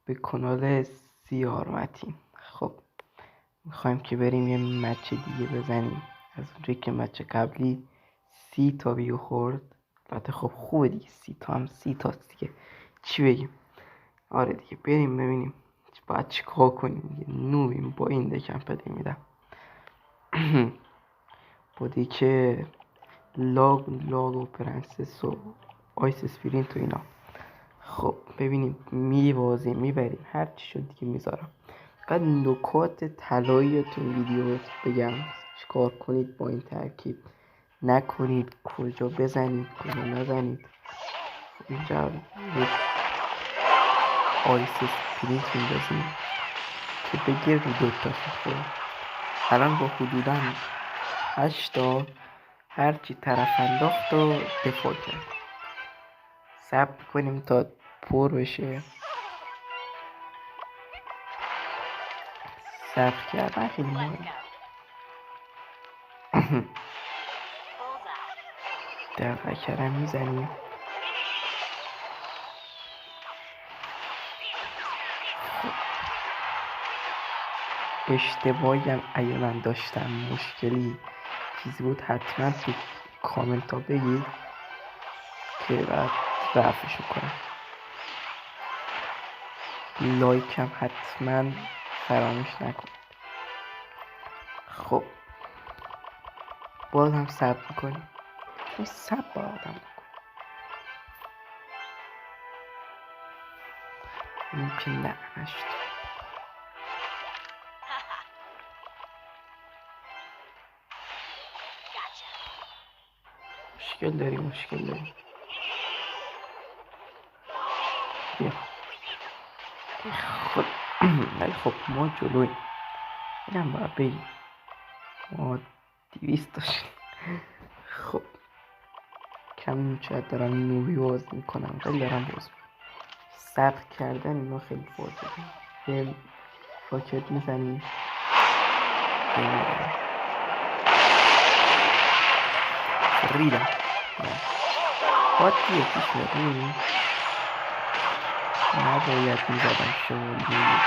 به کانال سیار متین. خب میخوایم که بریم یه مچ دیگه بزنیم از اونجایی که مچ قبلی 30 تا ویو خورد. البته خب خوبه دیگه، 30 تا هم 30 تاست دیگه، چی بگیم. آره دیگه، بریم ببینیم باید چی کار کنیم دیگه. نوبیم با این دکم پده میدم با دیگه لاگ و پرنسس و آیس اسپرینت و اینا. خب ببینیم میبازیم میبریم، هر چی شد دیگه میذارم. بعد نکات طلایی تو ویدیو بگم چیکار کنید با این ترکیب نکنید، کجا بزنید کجا نزنید. خب اینجا یک آیس اسپرینت میندازیم که بگیر رو دوتا. خب الان با حدودا 8 تا هرچی طرف انداخت و دفاع کرد. صبر کنیم تا پر بشه. صبر کردن خیلی مهمه. دقیقه کرم میزنیم. اشتباهی هم اگه من داشتم مشکلی چیزی بود حتما تو کامنت ها بگید که بعد رفعشو کنم. لایک هم حتما فراموش نکنید. خب باز هم صبر میکنیم، چون صبر با آدم بکن. این که نه نشد. مشکل داریم بیا. خب ولی خب ما جلوی اینم باید بگیم ما 200 داشتیم. خب کم شاید دارم نوبی باز میکنم ولی دارم باز صبر کردن اینا خیلی فوجه. به راکت میزنیم ریدم باید یکیش میدونی نباید میزدم شمالی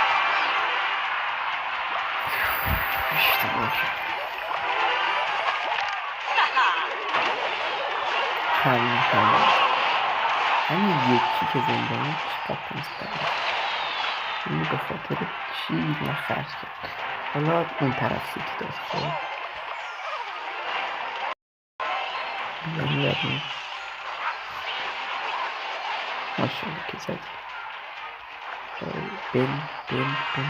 اشتباه کرد. همین یکی که زندانی چقدر تونست برد. اینو به خاطر چی نخرج کرد. حالا اون طرف سیتی داد. خب بیاریم ماشاءالله که زدی. بین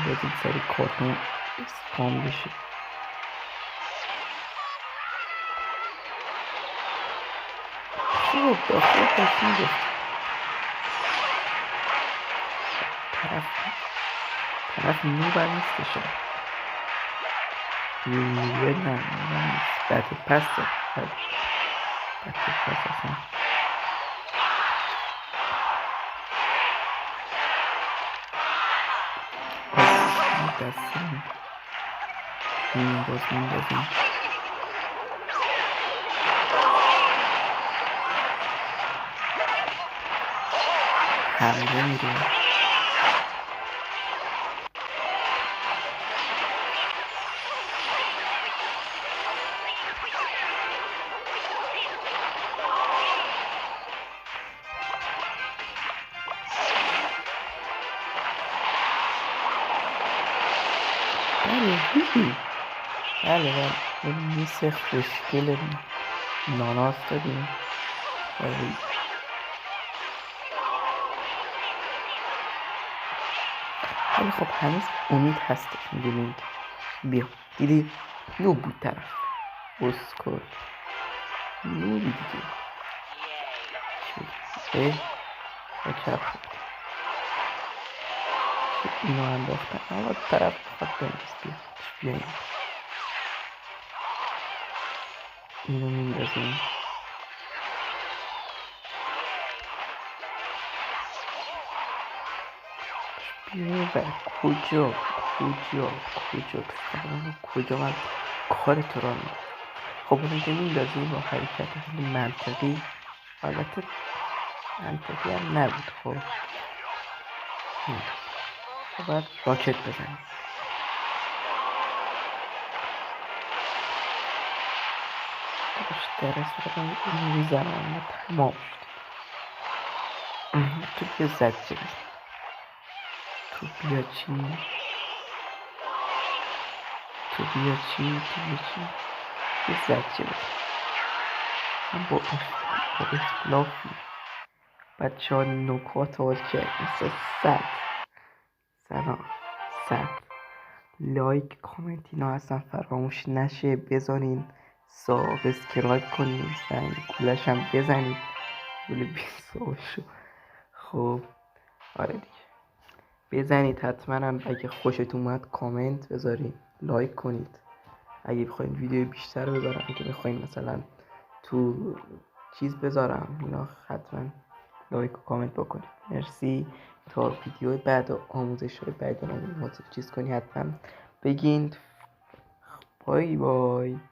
بدید سری کارتون اسپام بشه. خب داخل تشین گفت طرف نوبر نیستش. نوبر نه نیست. بطه پس اصلا دستیم میندازیم حمله میریم. بله یه میس خوشگل ناناس دادیم. ولی خب هنوز امید هستش. میدونید بیا دیدی نو بود طرف اسکل نوبی دیگه چه اینو انداختن. اما طرف بخواد بنویس بیا اینو میندازیم. بیا بر کجا من کار تو را میدم. خب اینجا میندازیم با حرکت خیلی منطقی. البته منطقی هم نبود. خب باید راکت بزنیم. درست بودم این میزنم و تمام شد. تو بیا زد چه تو بیا چی تو بیا چی بیا زد چه من با اختلافی بچه ها نکات حاکم مثل سلام لایک کامنت اینا اصلا فراموش نشه بذارین، سابسکرایب کنین، زنگ گولش هم بزنید گول 20 شو. خب آره دیگه بزنید حتما هم اگه خوشتون اومد کامنت بذارین، لایک کنید اگه بخواین ویدیو بیشتر بذارم، اگه بخواین مثلا تو چیز بذارم اینا حتما لایک و کامنت بکنید. مرسی. تا ویدیو بعد و آموزش های بعد چیز کنی حتما بگین. بای بای.